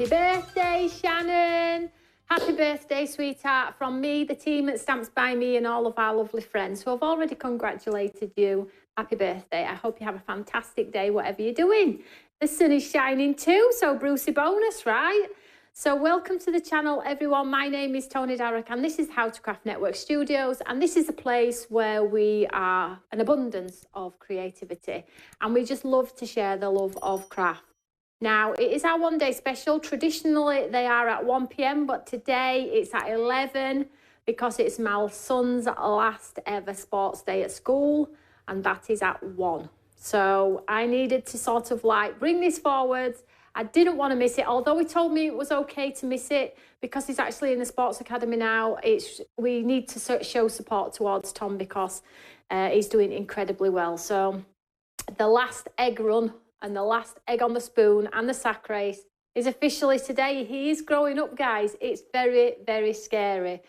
Happy birthday, Shannon. Happy birthday, sweetheart, from me, the team at Stamps by Me, and all of our lovely friends who have already congratulated you. Happy birthday. I hope you have a fantastic day, whatever you're doing. The sun is shining too, so Brucey bonus, right? So welcome to the channel, everyone. My name is Toni Darroch, and this is How to Craft Network Studios, and this is a place where we are an abundance of creativity, and we just love to share the love of craft. Now, it is our one-day special. Traditionally, they are at 1 p.m, but today it's at 11 because it's my son's last ever sports day at school, and that is at 1. So I needed to sort of like bring this forward. I didn't want to miss it, although he told me it was okay to miss it because he's actually in the sports academy now. We need to show support towards Tom because he's doing incredibly well. So the last egg run and the last egg on the spoon and the sack race is officially today. He is growing up, guys. It's very, very scary.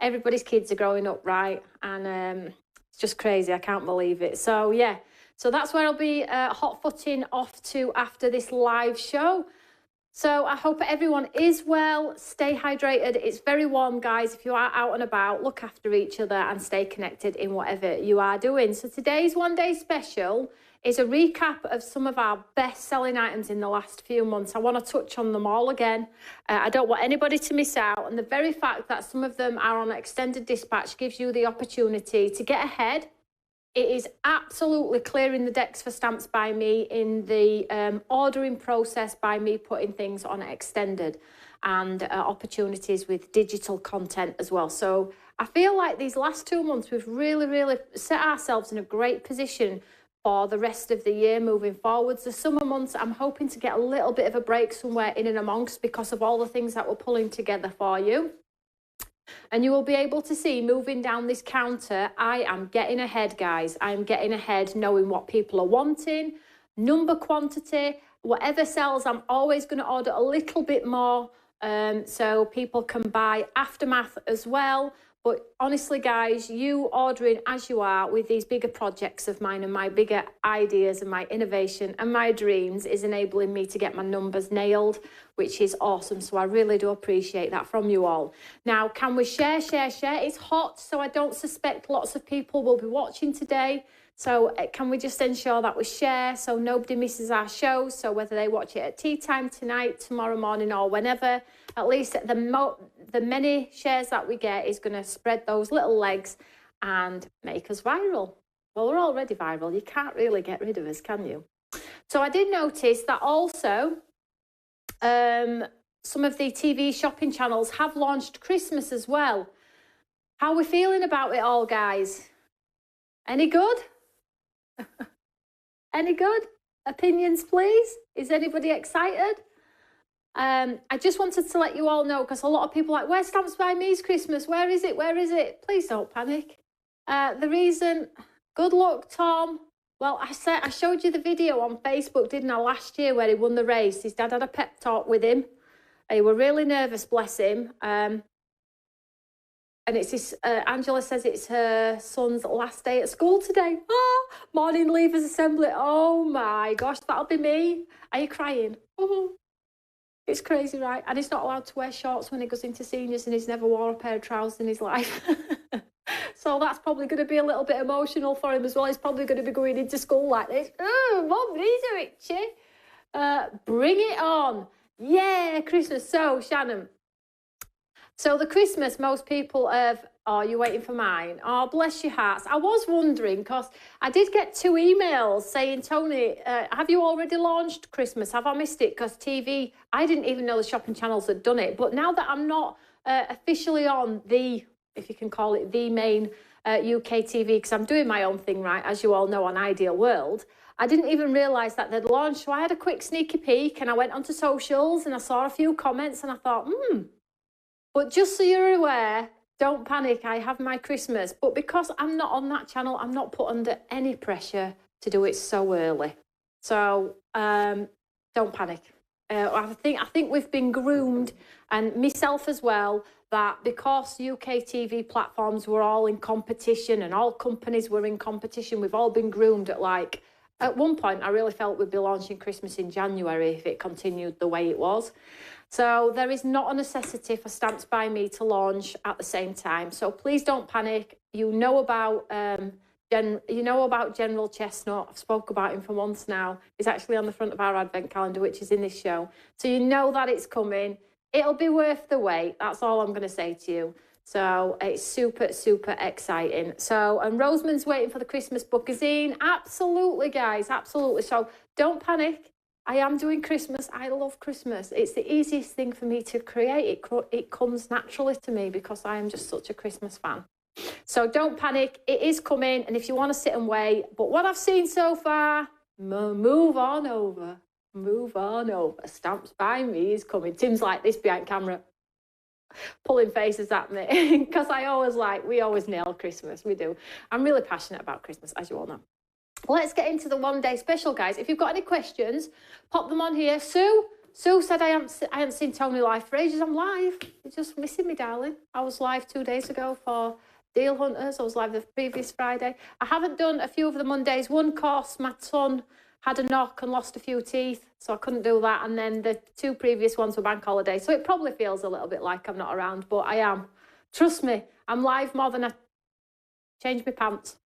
Everybody's kids are growing up, right? And it's just crazy. I can't believe it. So, yeah. So that's where I'll be hot-footing off to after this live show. So I hope everyone is well. Stay hydrated. It's very warm, guys. If you are out and about, look after each other and stay connected in whatever you are doing. So today's one-day special is a recap of some of our best-selling items in the last few months. I want to touch on them all again. I don't want anybody to miss out. And the very fact that some of them are on extended dispatch gives you the opportunity to get ahead. It is absolutely clearing the decks for Stamps by Me in the ordering process by me putting things on extended and opportunities with digital content as well. So I feel like these last 2 months, we've really set ourselves in a great position for the rest of the year moving forwards. The summer months, I'm hoping to get a little bit of a break somewhere in and amongst because of all the things that we're pulling together for you. And you will be able to see moving down this counter, I am getting ahead, guys. I'm getting ahead knowing what people are wanting, number, quantity, whatever sells, I'm always going to order a little bit more so people can buy aftermath as well. But honestly, guys, you ordering as you are with these bigger projects of mine and my bigger ideas and my innovation and my dreams is enabling me to get my numbers nailed, which is awesome. So I really do appreciate that from you all. Now, can we share? It's hot, so I don't suspect lots of people will be watching today. So can we just ensure that we share so nobody misses our shows? So whether they watch it at tea time tonight, tomorrow morning, or whenever, at least the many shares that we get is going to spread those little legs and make us viral. Well, we're already viral. You can't really get rid of us, can you? So I did notice that also some of the TV shopping channels have launched Christmas as well. How are we feeling about it all, guys? Any good? Any good? Opinions, please? Is anybody excited? I just wanted to let you all know, because a lot of people are like, where's Stamps by Me's Christmas? Where is it? Where is it? Please don't panic. The reason, good luck, Tom. Well, I showed you the video on Facebook, didn't I, last year where he won the race. His dad had a pep talk with him. They were really nervous, bless him. And it's this, Angela says it's her son's last day at school today. Oh, morning leavers assembly. Oh my gosh, that'll be me. Are you crying? Oh, it's crazy, right? And he's not allowed to wear shorts when he goes into seniors, and he's never wore a pair of trousers in his life. So that's probably going to be a little bit emotional for him as well. He's probably going to be going into school like this. Oh, Mum, these are itchy. Bring it on. Yeah, Christmas. So, Shannon. So the Christmas, most people have, oh, you're waiting for mine. Oh, bless your hearts. I was wondering, because I did get 2 emails saying, Toni, have you already launched Christmas? Have I missed it? Because TV, I didn't even know the shopping channels had done it. But now that I'm not officially on the, if you can call it the main UK TV, because I'm doing my own thing, right, as you all know, on Ideal World, I didn't even realise that they'd launched. So I had a quick sneaky peek and I went onto socials and I saw a few comments and I thought, But just so you're aware, don't panic, I have my Christmas. But because I'm not on that channel, I'm not put under any pressure to do it so early. So don't panic. I think we've been groomed, and myself as well, that because UK TV platforms were all in competition and all companies were in competition, we've all been groomed at one point, I really felt we'd be launching Christmas in January if it continued the way it was. So there is not a necessity for Stamps by Me to launch at the same time. So please don't panic. You know about General Chestnut. I've spoke about him for months now. He's actually on the front of our advent calendar, which is in this show. So you know that it's coming. It'll be worth the wait. That's all I'm going to say to you. So it's super, super exciting. So, and Rosamond's waiting for the Christmas bookazine. Absolutely, guys, absolutely. So don't panic. I am doing Christmas. I love Christmas. It's the easiest thing for me to create. It comes naturally to me because I am just such a Christmas fan. So don't panic. It is coming. And if you want to sit and wait, but what I've seen so far, move on over. Move on over. Stamps by Me is coming. Tim's like this behind camera, pulling faces at me because we always nail Christmas. We do. I'm really passionate about Christmas, as you all know. Let's get into the one-day special, guys. If you've got any questions, pop them on here. Sue said I haven't seen Toni live for ages. I'm live. You're just missing me, darling. I was live 2 days ago for Deal Hunters. I was live the previous Friday. I haven't done a few of the Mondays. One course, my son had a knock and lost a few teeth, so I couldn't do that. And then the 2 previous ones were bank holiday. So it probably feels a little bit like I'm not around, but I am. Trust me, I'm live more than I change my pants.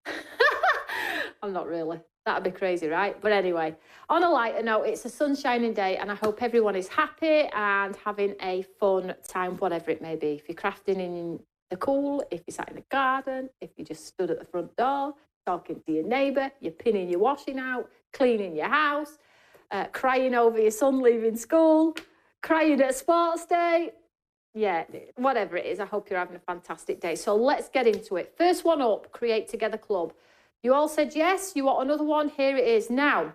I'm not really. That'd be crazy, right? But anyway, on a lighter note, it's a sunshining day and I hope everyone is happy and having a fun time, whatever it may be. If you're crafting in the cool, if you're sat in the garden, if you just stood at the front door, talking to your neighbour, you're pinning your washing out, cleaning your house, crying over your son leaving school, crying at sports day. Yeah, whatever it is, I hope you're having a fantastic day. So let's get into it. First one up, Create Together Club. You all said yes, you want another one? Here it is. Now,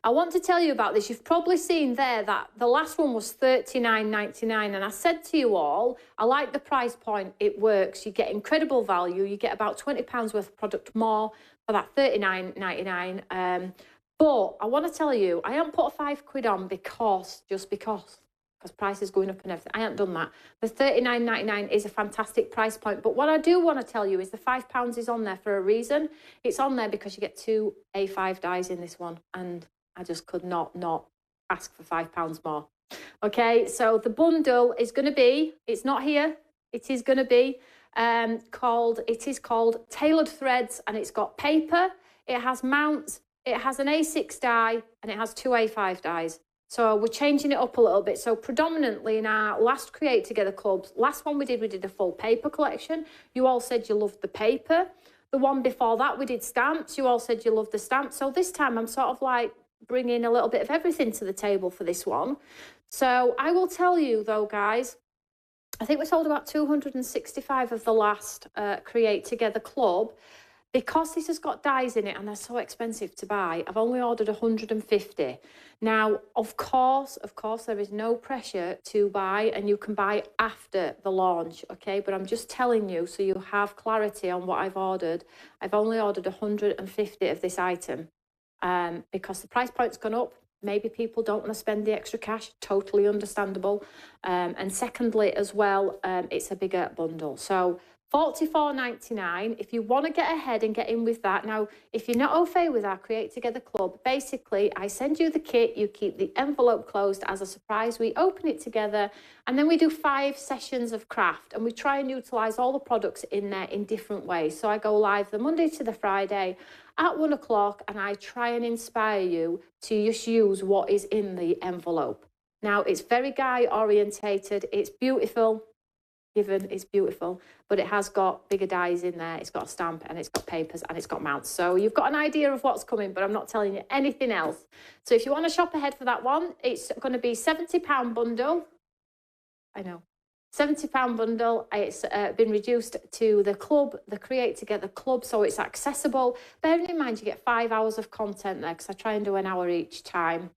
I want to tell you about this. You've probably seen there that the last one was $39.99. And I said to you all, I like the price point. It works. You get incredible value. You get about £20 worth of product more for that $39.99. But I want to tell you, I haven't put a £5 on because price is going up and everything. I haven't done that. The $39.99 is a fantastic price point. But what I do want to tell you is the £5 is on there for a reason. It's on there because you get 2 A5 dies in this one. And I just could not ask for £5 more. Okay, so the bundle is going to be, it's not here, it is going to be called Tailored Threads, and it's got paper, it has mounts, it has an A6 die, and it has 2 A5 dies. So we're changing it up a little bit. So predominantly in our last Create Together clubs, last one we did a full paper collection. You all said you loved the paper. The one before that we did stamps. You all said you loved the stamps. So this time I'm sort of like bringing a little bit of everything to the table for this one. So I will tell you though, guys, I think we sold about 265 of the last Create Together club. Because this has got dies in it and they're so expensive to buy, I've only ordered 150. Now, of course, there is no pressure to buy, and you can buy after the launch, okay? But I'm just telling you so you have clarity on what I've ordered. I've only ordered 150 of this item because the price point's gone up. Maybe people don't want to spend the extra cash, totally understandable. And secondly, as well, it's a bigger bundle. So $44.99 if you want to get ahead and get in with that. Now, if you're not au fait with our Create Together club, basically I send you the kit, you keep the envelope closed as a surprise, we open it together, and then we do 5 sessions of craft, and we try and utilise all the products in there in different ways. So I go live the Monday to the Friday at 1 o'clock, and I try and inspire you to just use what is in the envelope. Now, it's very guy orientated, it's beautiful. Given it's beautiful, but it has got bigger dies in there, it's got a stamp, and it's got papers, and it's got mounts. So you've got an idea of what's coming, but I'm not telling you anything else. So if you want to shop ahead for that one, it's going to be £70 bundle. I know. £70 bundle. It's been reduced to the club, the Create Together club, so it's accessible. Bearing in mind you get 5 hours of content there, because I try and do an hour each time.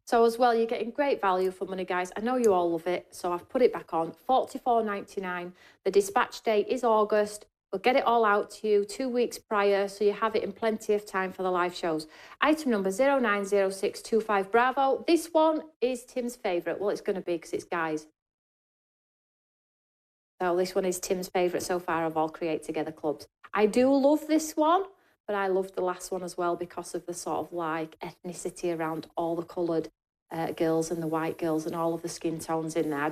So as well, you're getting great value for money, guys. I know you all love it, so I've put it back on. $44.99. The dispatch date is August. We'll get it all out to you 2 weeks prior, so you have it in plenty of time for the live shows. Item number 090625 Bravo. This one is Tim's favourite. Well, it's going to be because it's guys. So this one is Tim's favourite so far of all Create Together clubs. I do love this one, but I loved the last one as well because of the sort of like ethnicity around all the coloured girls and the white girls and all of the skin tones in there.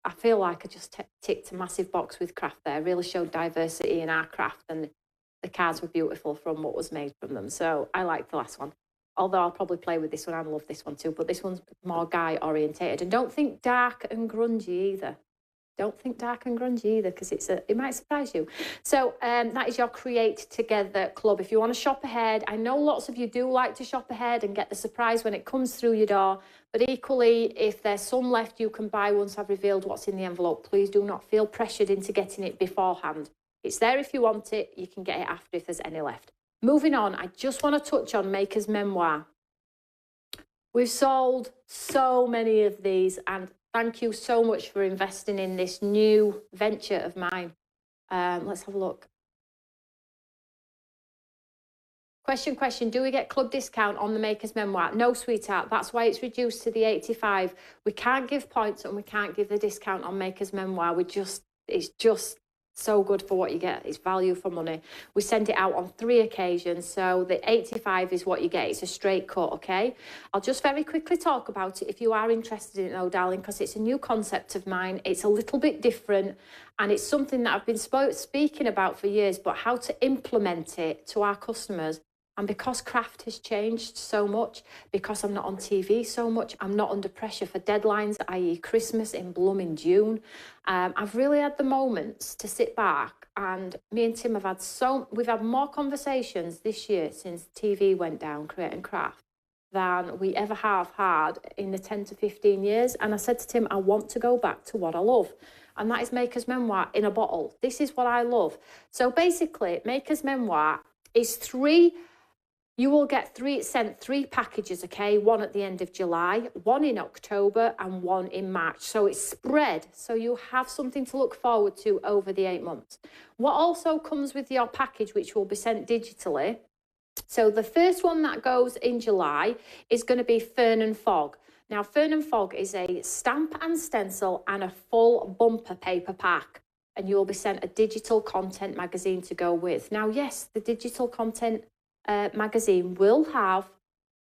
I feel like I just ticked a massive box with craft there. Really showed diversity in our craft, and the cards were beautiful from what was made from them. So I liked the last one. Although I'll probably play with this one. I love this one too, but this one's more guy orientated. And don't think dark and grungy either. Don't think dark and grungy either, because it might surprise you. So that is your Create Together club. If you want to shop ahead, I know lots of you do like to shop ahead and get the surprise when it comes through your door. But equally, if there's some left you can buy once I've revealed what's in the envelope, please do not feel pressured into getting it beforehand. It's there if you want it. You can get it after if there's any left. Moving on, I just want to touch on Maker's Memoir. We've sold so many of these, and thank you so much for investing in this new venture of mine. Let's have a look. Question, do we get club discount on the Maker's Memoir? No, sweetheart, that's why it's reduced to the 85. We can't give points and we can't give the discount on Maker's Memoir. It's just so good for what you get. It's value for money. We send it out on 3 occasions, so the 85 is what you get. It's a straight cut, okay? I'll just very quickly talk about it if you are interested in it, though, darling, because it's a new concept of mine. It's a little bit different, and it's something that I've been speaking about for years, but how to implement it to our customers. And because craft has changed so much, because I'm not on TV so much, I'm not under pressure for deadlines, i.e. Christmas in blooming June. I've really had the moments to sit back, and me and Tim we've had more conversations this year since TV went down, Create and Craft, than we ever have had in the 10 to 15 years. And I said to Tim, I want to go back to what I love. And that is Maker's Memoir in a bottle. This is what I love. So basically, Maker's Memoir is 3... You will get sent 3 packages, okay? 1 at the end of July, 1 in October, and 1 in March. So it's spread, so you have something to look forward to over the 8 months. What also comes with your package, which will be sent digitally, so the first one that goes in July is going to be Fern and Fog. Now, Fern and Fog is a stamp and stencil and a full bumper paper pack, and you will be sent a digital content magazine to go with. Now, yes, the digital content magazine will have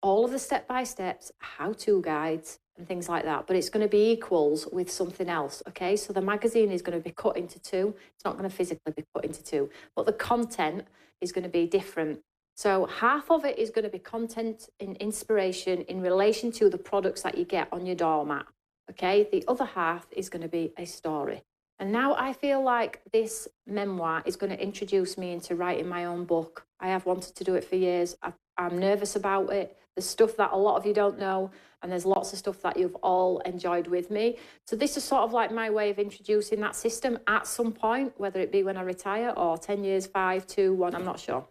all of the step-by-steps, how-to guides and things like that, but it's going to be equals with something else, okay? So the magazine is going to be cut into 2. It's not going to physically be cut into 2, but the content is going to be different. So half of it is going to be content and inspiration in relation to the products that you get on your doormat, okay? The other half is going to be a story. And now I feel like this memoir is going to introduce me into writing my own book. I have wanted to do it for years. I'm nervous about it. There's stuff that a lot of you don't know, and there's lots of stuff that you've all enjoyed with me. So this is sort of like my way of introducing that system at some point, whether it be when I retire or 10 years, 5, 2, 1, I'm not sure.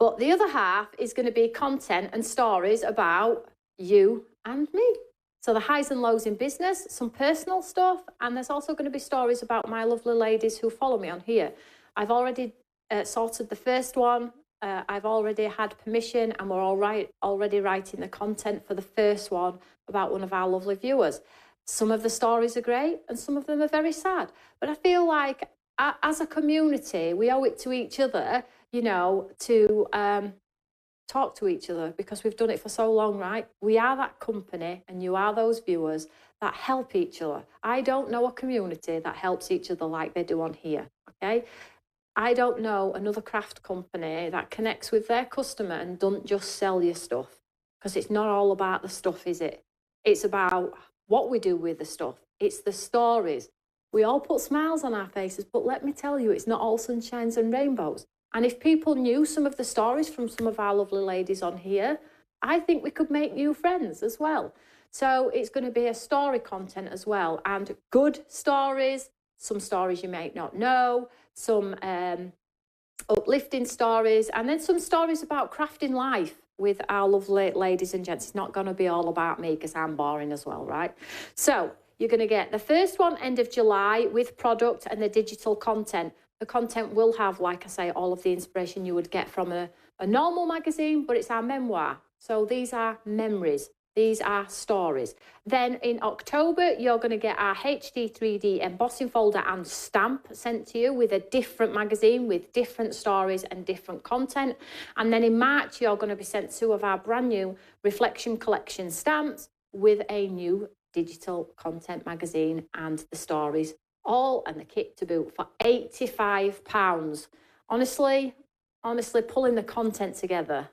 But the other half is going to be content and stories about you and me. So the highs and lows in business, some personal stuff, and there's also going to be stories about my lovely ladies who follow me on here. I've already sorted the first one. I've already had permission, and we're already writing the content for the first one about one of our lovely viewers. Some of the stories are great, and some of them are very sad. But I feel like as a community, we owe it to each other, you know, to talk to each other, because we've done it for so long, right? We are that company, and you are those viewers that help each other. I don't know a community that helps each other like they do on here, okay? I don't know another craft company that connects with their customer and doesn't just sell you stuff, because it's not all about the stuff, is it? It's about what we do with the stuff. It's the stories. We all put smiles on our faces, but let me tell you, it's not all sunshines and rainbows. And if people knew some of the stories from some of our lovely ladies on here, I think we could make new friends as well. So it's going to be a story content as well, and good stories, some stories you might not know, some uplifting stories, and then some stories about crafting life with our lovely ladies and gents. It's not going to be all about me, because I'm boring as well, right? So you're going to get the first one end of July with product and the digital content. The content will have, like I say, all of the inspiration you would get from a normal magazine, but it's our memoir. So these are memories. These are stories. Then in October, you're going to get our HD 3D embossing folder and stamp sent to you with a different magazine with different stories and different content. And then in March, you're going to be sent 2 of our brand new Reflection Collection stamps with a new digital content magazine and the stories, all and the kit to boot for £85. Honestly, pulling the content together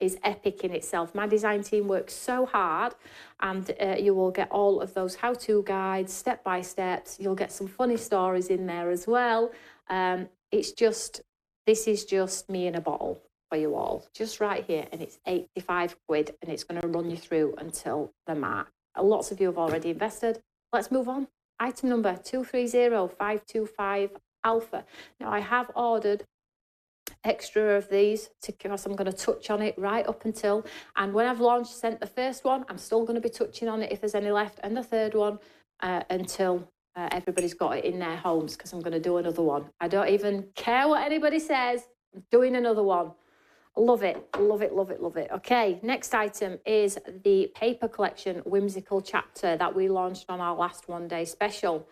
is epic in itself. My design team works so hard, and you will get all of those how-to guides, step-by-steps. You'll get some funny stories in there as well. This is just me in a bottle for you all, just right here, and it's 85 quid, and it's going to run you through until the mark. Lots of you have already invested. Let's move on. Item number 230525 Alpha. Now, I have ordered extra of these because I'm going to touch on it right up until, and when I've sent the first one, I'm still going to be touching on it if there's any left, and the third one until everybody's got it in their homes, because I'm going to do another one. I don't even care what anybody says. I'm doing another one. Love it, love it, love it, love it. Okay, next item is the paper collection Whimsical chapter that we launched on our last one-day special.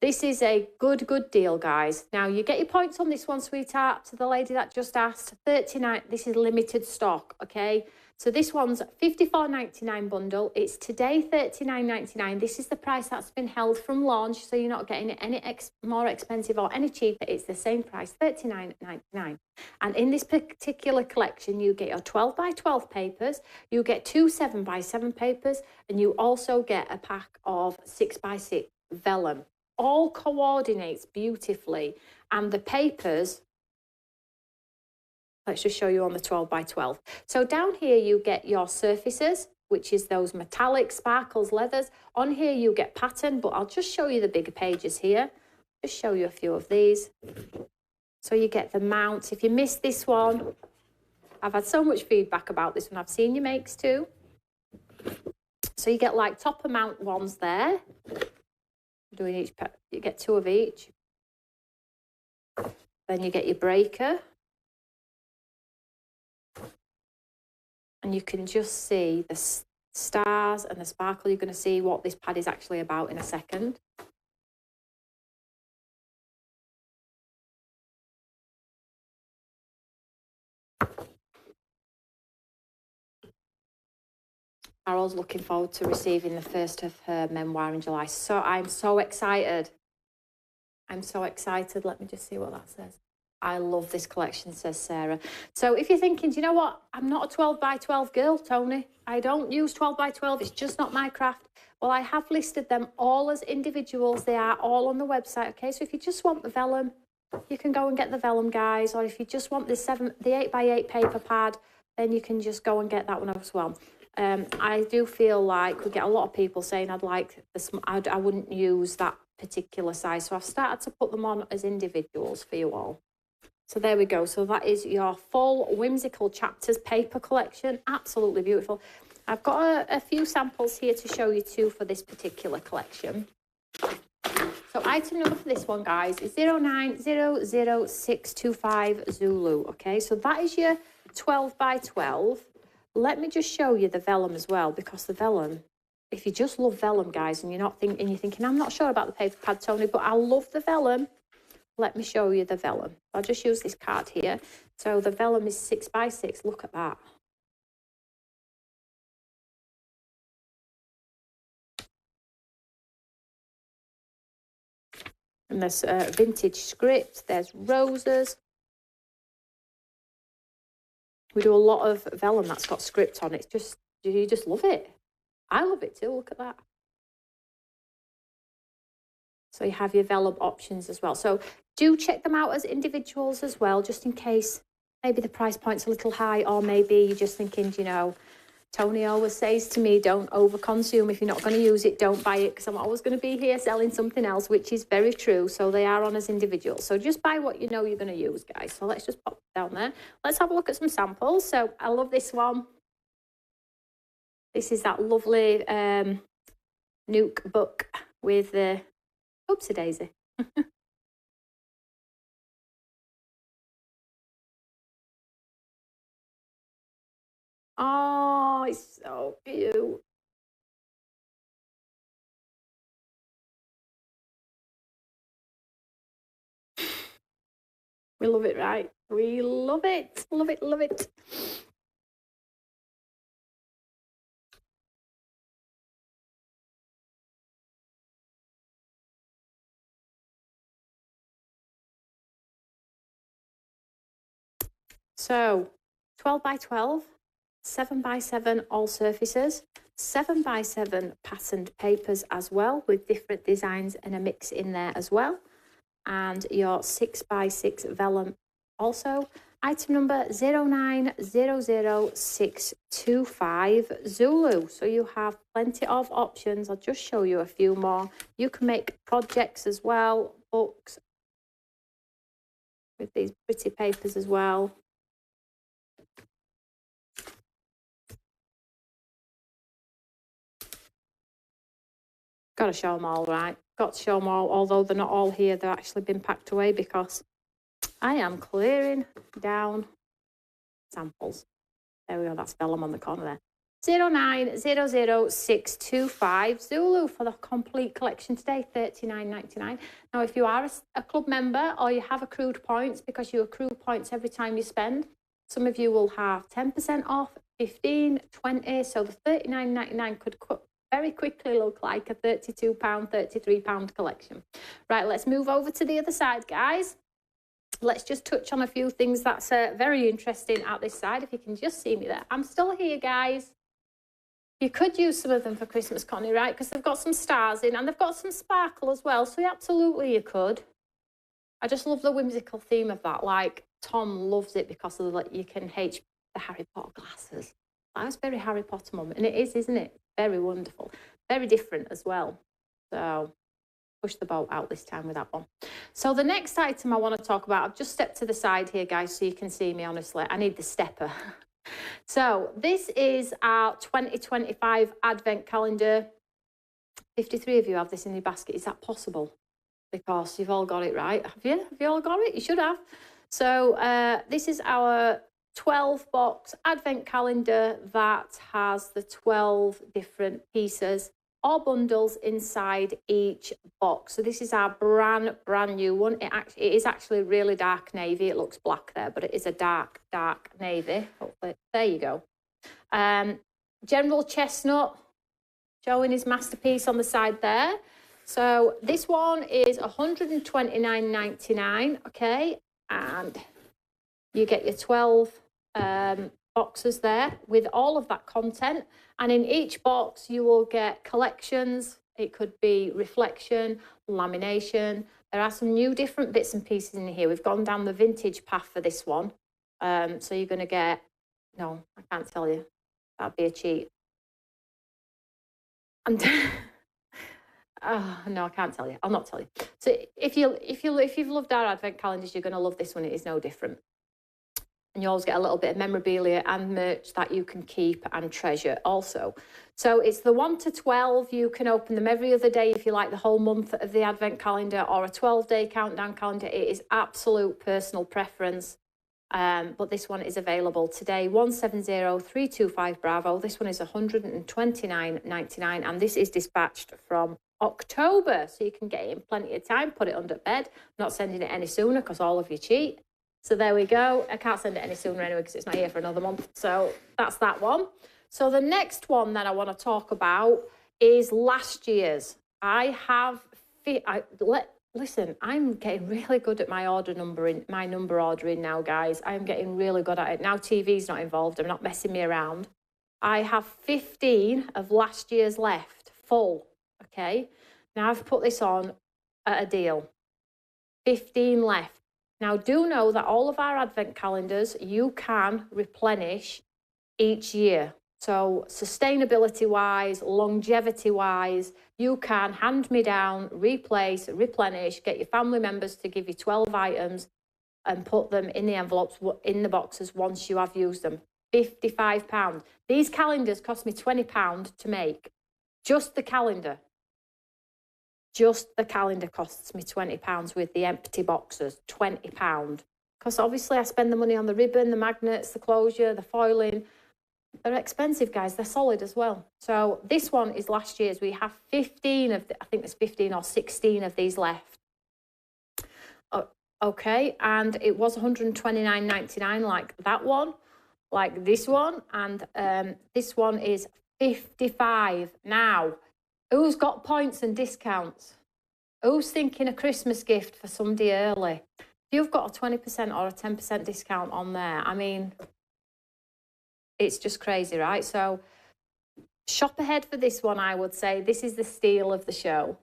This is a good deal, guys. Now, you get your points on this one, sweetheart. To the lady that just asked, 39. This is limited stock, okay? So this one's $54.99 bundle. It's today $39.99. This is the price that's been held from launch, so you're not getting it any more expensive or any cheaper. It's the same price, $39.99. And in this particular collection, you get your 12 by 12 papers, you get 2 7 by 7 papers, and you also get a pack of 6 by 6 vellum. All coordinates beautifully, and the papers, let's just show you on the 12 by 12. So down here you get your surfaces, which is those metallic sparkles leathers. On here you get pattern, but I'll just show you the bigger pages here. Just show you a few of these. So you get the mounts. If you missed this one, I've had so much feedback about this one. I've seen your makes too. So you get like topper mount ones there. Doing each, you get 2 of each. Then you get your breaker. And you can just see the stars and the sparkle. You're going to see what this pad is actually about in a second. Carol's looking forward to receiving the first of her memoir in July. So I'm so excited. I'm so excited. Let me just see what that says. I love this collection, says Sarah. So if you're thinking, do you know what? I'm not a 12 by 12 girl, Toni. I don't use 12 by 12. It's just not my craft. Well, I have listed them all as individuals. They are all on the website. Okay, so if you just want the vellum, you can go and get the vellum, guys. Or if you just want the 8 by 8 paper pad, then you can just go and get that one as well. I do feel like we get a lot of people saying I'd like this. I wouldn't use that particular size. So I've started to put them on as individuals for you all. So there we go. So that is your full Whimsical chapters paper collection. Absolutely beautiful. I've got a few samples here to show you too for this particular collection. So item number for this one, guys, is 0900625 Zulu. Okay, so that is your 12 by 12. Let me just show you the vellum as well, because the vellum, if you just love vellum, guys, and you're thinking, I'm not sure about the paper pad, Toni, but I love the vellum. Let me show you the vellum. I'll just use this card here. So the vellum is 6 by 6. Look at that. And there's vintage script. There's roses. We do a lot of vellum that's got script on it. It's just, you just love it. I love it too. Look at that. So you have your vellum options as well. So do check them out as individuals as well, just in case maybe the price point's a little high, or maybe you're just thinking, you know, Toni always says to me, don't overconsume. If you're not going to use it, don't buy it, because I'm always going to be here selling something else, which is very true. So they are on as individuals. So just buy what you know you're going to use, guys. So let's just pop it down there. Let's have a look at some samples. So I love this one. This is that lovely Nuke book with the oopsie daisy. Oh, Oh, it's so cute. We love it, right? We love it. Love it, love it. So 12 by 12, 7 by 7 all surfaces, 7 by 7 patterned papers as well with different designs and a mix in there as well. And your 6 by 6 vellum also. Item number 0900625 Zulu. So you have plenty of options. I'll just show you a few more. You can make projects as well, books with these pretty papers as well. Got to show them all, right? Got to show them all, although they're not all here. They've actually been packed away because I am clearing down samples. There we go, that's vellum on the corner there. 0900625 Zulu for the complete collection today, $39.99. Now, if you are a club member or you have accrued points, because you accrue points every time you spend, some of you will have 10% off, 15, 20, so the $39.99 could very quickly look like a £32, £33 collection. Right, let's move over to the other side, guys. Let's just touch on a few things that's very interesting at this side. If you can just see me there. I'm still here, guys. You could use some of them for Christmas, Connie, right? Because they've got some stars in and they've got some sparkle as well. So absolutely you could. I just love the whimsical theme of that. Like, Tom loves it because of the, you can the Harry Potter glasses. That was very Harry Potter moment. And it is, isn't it? Very wonderful. Very different as well. So push the boat out this time with that one. So the next item I want to talk about, I've just stepped to the side here, guys, so you can see me, honestly. I need the stepper. So this is our 2025 Advent calendar. 53 of you have this in your basket. Is that possible? Because you've all got it right. Have you? Have you all got it? You should have. So this is our 12 box Advent calendar that has the 12 different pieces or bundles inside each box. So this is our brand new one. It is actually really dark navy. It looks black there, but it is a dark navy. Hopefully, there you go. General chestnut showing his masterpiece on the side there. So this one is $129.99, okay? And you get your 12 boxes there with all of that content. And in each box, you will get collections. It could be reflection, lamination. There are some new different bits and pieces in here. We've gone down the vintage path for this one. So you're going to get, no, I can't tell you. That'd be a cheat. Oh, no, I can't tell you. I'll not tell you. So if you've loved our Advent calendars, you're going to love this one. It is no different. And you always get a little bit of memorabilia and merch that you can keep and treasure also. So it's the 1 to 12. You can open them every other day if you like the whole month of the Advent calendar, or a 12-day countdown calendar. It is absolute personal preference. But this one is available today, 170325 Bravo. This one is $129.99, and this is dispatched from October, so you can get it in plenty of time. Put it under bed. I'm not sending it any sooner because all of you cheat. So there we go. I can't send it any sooner anyway because it's not here for another month. So that's that one. So the next one that I want to talk about is last year's. Listen, I'm getting really good at my number ordering now, guys. I'm getting really good at it. Now TV's not involved. I'm not messing me around. I have 15 of last year's left, full, okay? Now I've put this on at a deal. 15 left. Now, do know that all of our Advent calendars, you can replenish each year. So sustainability-wise, longevity-wise, you can hand me down, replace, replenish, get your family members to give you 12 items and put them in the envelopes, in the boxes once you have used them. £55. These calendars cost me £20 to make. Just the calendar. Just the calendar costs me £20 with the empty boxes, £20. Because obviously I spend the money on the ribbon, the magnets, the closure, the foiling. They're expensive, guys. They're solid as well. So this one is last year's. We have 15 of, I think there's 15 or 16 of these left. Okay, and it was $129.99 like that one, like this one, and this one is $55. Now, who's got points and discounts? Who's thinking a Christmas gift for somebody early? If you've got a 20% or a 10% discount on there, I mean, it's just crazy, right? So shop ahead for this one, I would say. This is the steal of the show.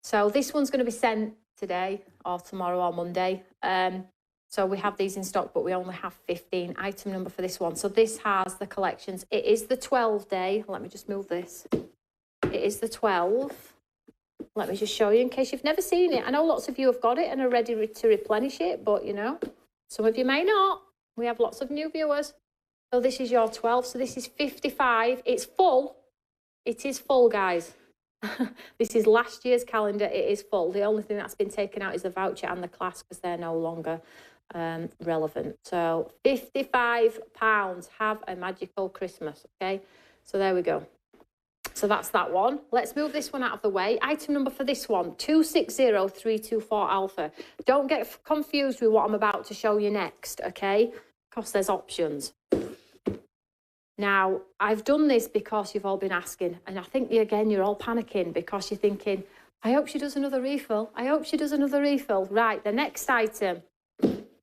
So this one's going to be sent today or tomorrow or Monday. So we have these in stock, but we only have 15. Item number for this one. So this has the collections. It is the 12 day. Let me just move this. It is the 12. Let me just show you in case you've never seen it. I know lots of you have got it and are ready to replenish it, but you know, some of you may not. We have lots of new viewers. So this is your 12. So this is 55. It's full. It is full, guys. This is last year's calendar. It is full. The only thing that's been taken out is the voucher and the class because they're no longer relevant. So £55. Have a magical Christmas. Okay, so there we go. So that's that one. Let's move this one out of the way. Item number for this one, 260324 Alpha. Don't get confused with what I'm about to show you next, okay? Because there's options. Now, I've done this because you've all been asking, and I think, again, you're all panicking because you're thinking, I hope she does another refill. I hope she does another refill. Right, the next item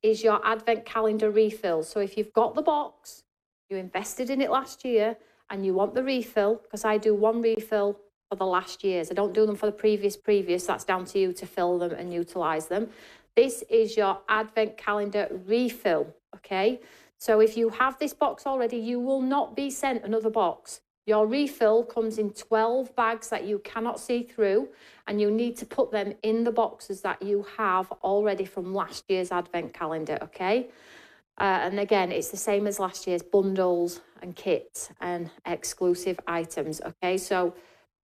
is your advent calendar refill. So if you've got the box, you invested in it last year, and you want the refill, because I do one refill for the last years. I don't do them for the previous. That's down to you to fill them and utilise them. This is your advent calendar refill, okay? So if you have this box already, you will not be sent another box. Your refill comes in 12 bags that you cannot see through, and you need to put them in the boxes that you have already from last year's advent calendar, okay? And again, it's the same as last year's bundles and kits and exclusive items, okay? So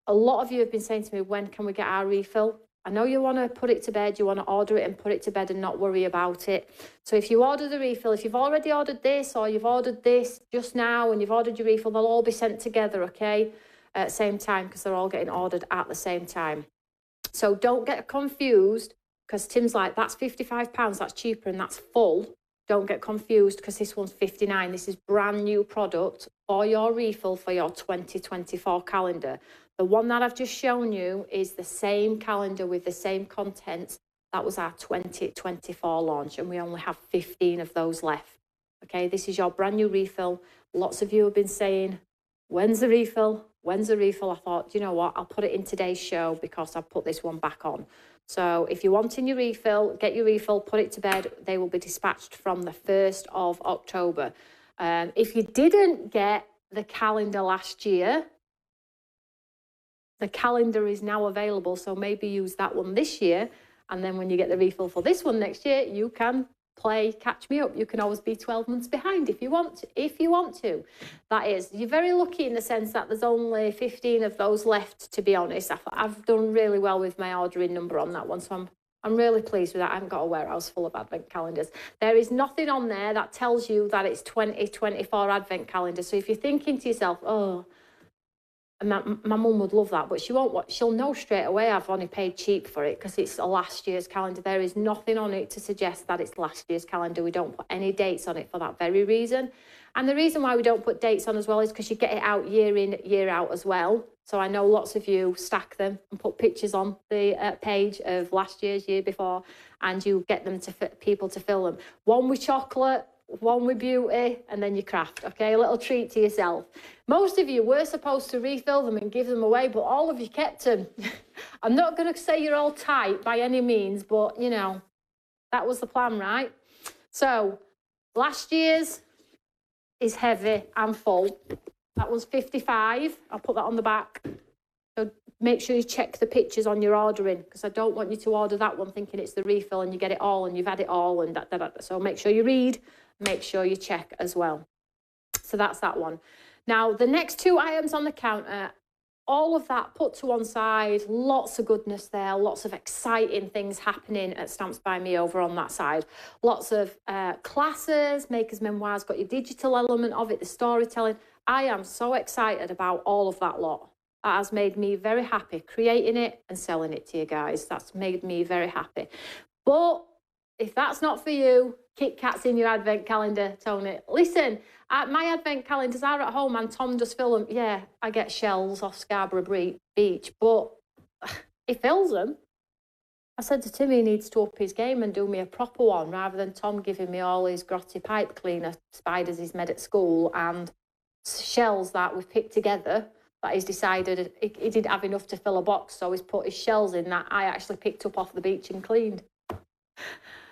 a lot of you have been saying to me, when can we get our refill? I know you want to put it to bed, you want to order it and put it to bed and not worry about it. So if you order the refill, if you've already ordered this or you've ordered this just now and you've ordered your refill, they'll all be sent together, okay? At the same time, because they're all getting ordered at the same time. So don't get confused, because Tim's like, that's £55, that's cheaper and that's full. Don't get confused, because this one's 59. This is brand new product for your refill for your 2024 calendar. The one that I've just shown you is the same calendar with the same contents. That was our 2024 launch, and we only have 15 of those left. Okay, this is your brand new refill. Lots of you have been saying, when's the refill? When's the refill? I thought, you know what, I'll put it in today's show because I've put this one back on. So if you're wanting your refill, get your refill, put it to bed. They will be dispatched from the 1st of October. If you didn't get the calendar last year, the calendar is now available. So maybe use that one this year. And then when you get the refill for this one next year, you can play catch me up. You can always be 12 months behind if you want to. That is, you're very lucky in the sense that there's only 15 of those left, to be honest. I've done really well with my ordering number on that one, so I'm really pleased with that. I haven't got a warehouse full of advent calendars. There is nothing on there that tells you that it's 2024 advent calendar. So if you're thinking to yourself, oh, my mum would love that, but she won't. She'll know straight away I've only paid cheap for it because it's a last year's calendar. There is nothing on it to suggest that it's last year's calendar. We don't put any dates on it for that very reason. And the reason why we don't put dates on as well is because you get it out year in, year out as well. So I know lots of you stack them and put pictures on the page of last year's, year before, and you get them to people to fill them. One with chocolate, one with beauty, and then your craft, okay? A little treat to yourself. Most of you were supposed to refill them and give them away, but all of you kept them. I'm not going to say you're all tight by any means, but, you know, that was the plan, right? So last year's is heavy and full. That was 55. I'll put that on the back. So make sure you check the pictures on your ordering, because I don't want you to order that one thinking it's the refill and you get it all and you've had it all and that. So make sure you read. Make sure you check as well. So that's that one. Now, the next two items on the counter, all of that put to one side, lots of goodness there, lots of exciting things happening at Stamps by Me over on that side. Lots of classes, Makers Memoirs, got your digital element of it, the storytelling. I am so excited about all of that lot. That has made me very happy, creating it and selling it to you guys. That's made me very happy. But if that's not for you, Kit Kats in your advent calendar, Toni. Listen, my advent calendars are at home and Tom does fill them. Yeah, I get shells off Scarborough Beach, but he fills them. I said to Tim he needs to up his game and do me a proper one rather than Tom giving me all his grotty pipe cleaner spiders he's made at school and shells that we've picked together that he's decided he didn't have enough to fill a box, so he's put his shells in that I actually picked up off the beach and cleaned.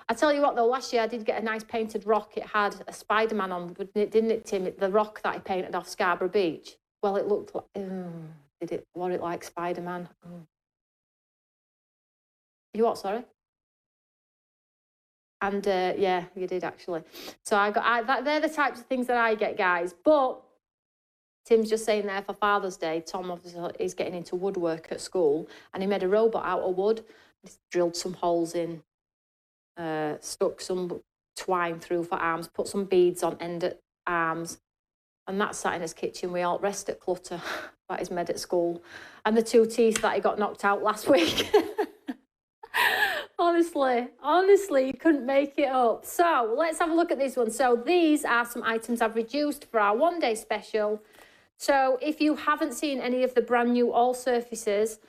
I tell you what though, last year I did get a nice painted rock. It had a Spider-Man on, didn't it, Tim? The rock that he painted off Scarborough Beach. Well, it looked like, was it like Spider-Man? You what, sorry? And yeah, you did actually. So they're the types of things that I get, guys. But Tim's just saying there for Father's Day, Tom obviously is getting into woodwork at school and he made a robot out of wood. He's drilled some holes in, stuck some twine through for arms, put some beads on end at arms, and that's sat in his kitchen. We all rest at clutter that he's made at school. And the 2 teeth that he got knocked out last week. Honestly, you couldn't make it up. So let's have a look at this one. So these are some items I've reduced for our one-day special. So if you haven't seen any of the brand new All Surfaces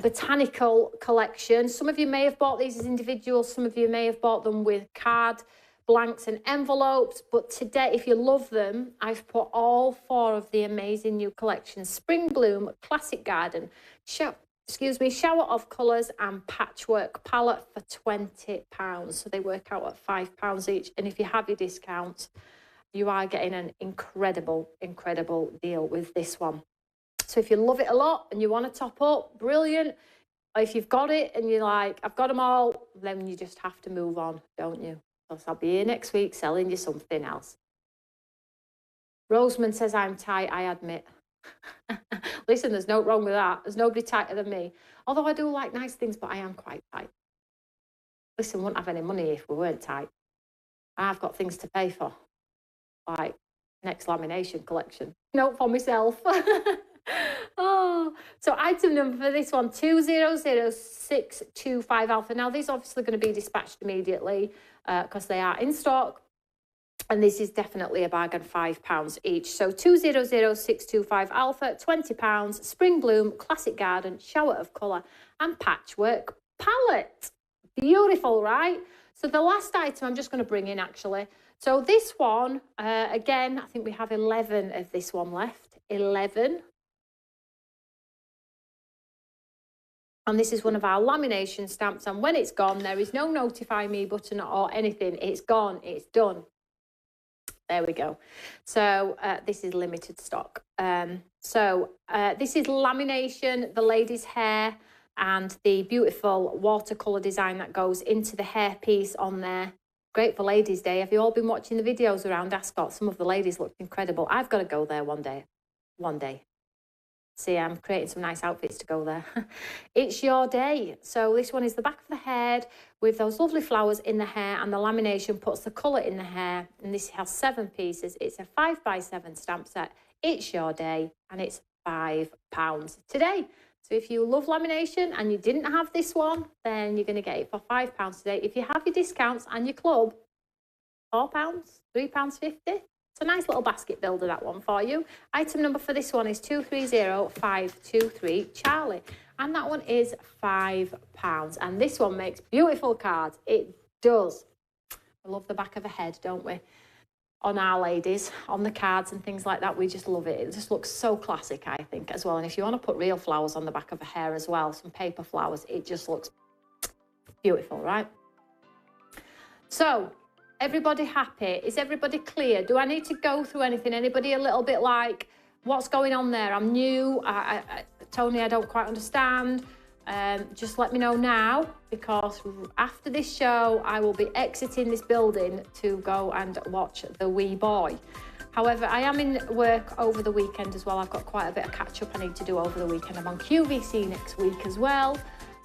botanical collection, some of you may have bought these as individuals, some of you may have bought them with card blanks and envelopes, but today, if you love them, I've put all 4 of the amazing new collections: Spring Bloom, Classic Garden, Shower of Colours and Patchwork palette for £20. So they work out at £5 each. And if you have your discount, you are getting an incredible deal with this one. So if you love it a lot and you want to top up, brilliant. If you've got it and you're like, I've got them all, then you just have to move on, don't you? So I'll be here next week selling you something else. Roseman says I'm tight, I admit. Listen, there's no wrong with that. There's nobody tighter than me. Although I do like nice things, but I am quite tight. Listen, we wouldn't have any money if we weren't tight. I've got things to pay for, like next lamination collection. Note for myself. Oh, so item number for this one, 200625 Alpha. Now, these are obviously going to be dispatched immediately because they are in stock. And this is definitely a bargain, £5 each. So 200625 Alpha, £20, Spring Bloom, Classic Garden, Shower of Colour and Patchwork palette. Beautiful, right? So the last item I'm just going to bring in, actually. So this one, again, I think we have 11 of this one left. 11. And this is one of our lamination stamps. And when it's gone, there is no notify me button or anything. It's gone. It's done. There we go. So this is limited stock. This is lamination, the lady's hair, and the beautiful watercolour design that goes into the hair piece on there. Great for Ladies' Day. Have you all been watching the videos around Ascot? Some of the ladies looked incredible. I've got to go there one day. See, I'm creating some nice outfits to go there. It's your day. So this one is the back of the head with those lovely flowers in the hair, and the lamination puts the colour in the hair. And this has 7 pieces. It's a 5x7 stamp set. It's your day, and it's £5 today. So if you love lamination and you didn't have this one, then you're going to get it for £5 today. If you have your discounts and your club, £4, £3.50. It's a nice little basket builder, that one for you. Item number for this one is 230523 Charlie. And that one is £5. And this one makes beautiful cards. It does. We love the back of a head, don't we? On our ladies, on the cards and things like that. We just love it. It just looks so classic, I think, as well. And if you want to put real flowers on the back of a hair as well, some paper flowers, it just looks beautiful, right? So, everybody happy? Is everybody clear? Do I need to go through anything? Anybody a little bit like, what's going on there? I'm new. Toni, I don't quite understand. Just let me know now, because after this show, I will be exiting this building to go and watch The Wee Boy. However, I am in work over the weekend as well. I've got quite a bit of catch-up I need to do over the weekend. I'm on QVC next week as well.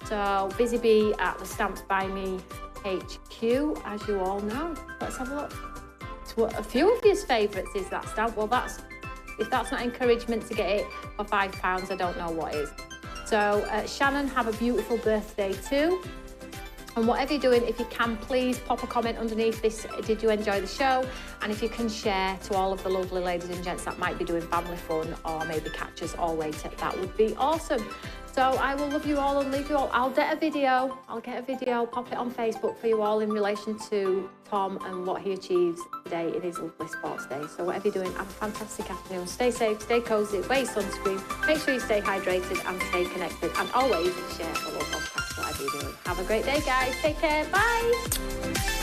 So, busy bee at the Stamps By Me HQ, as you all know. Let's have a look. It's what a few of your favourites is, that stamp. Well, that's If that's not encouragement to get it for £5, I don't know what is. So Shannon, have a beautiful birthday too. And whatever you're doing, if you can, please pop a comment underneath this. Did you enjoy the show? And if you can share to all of the lovely ladies and gents that might be doing family fun or maybe catch us all later, that would be awesome. So I will love you all and leave you all. I'll get a video, pop it on Facebook for you all in relation to Tom and what he achieves today in his lovely sports day. So whatever you're doing, have a fantastic afternoon. Stay safe, stay cozy, wear your sunscreen, make sure you stay hydrated and stay connected. And always share the love podcast, whatever you're doing. Have a great day, guys. Take care. Bye.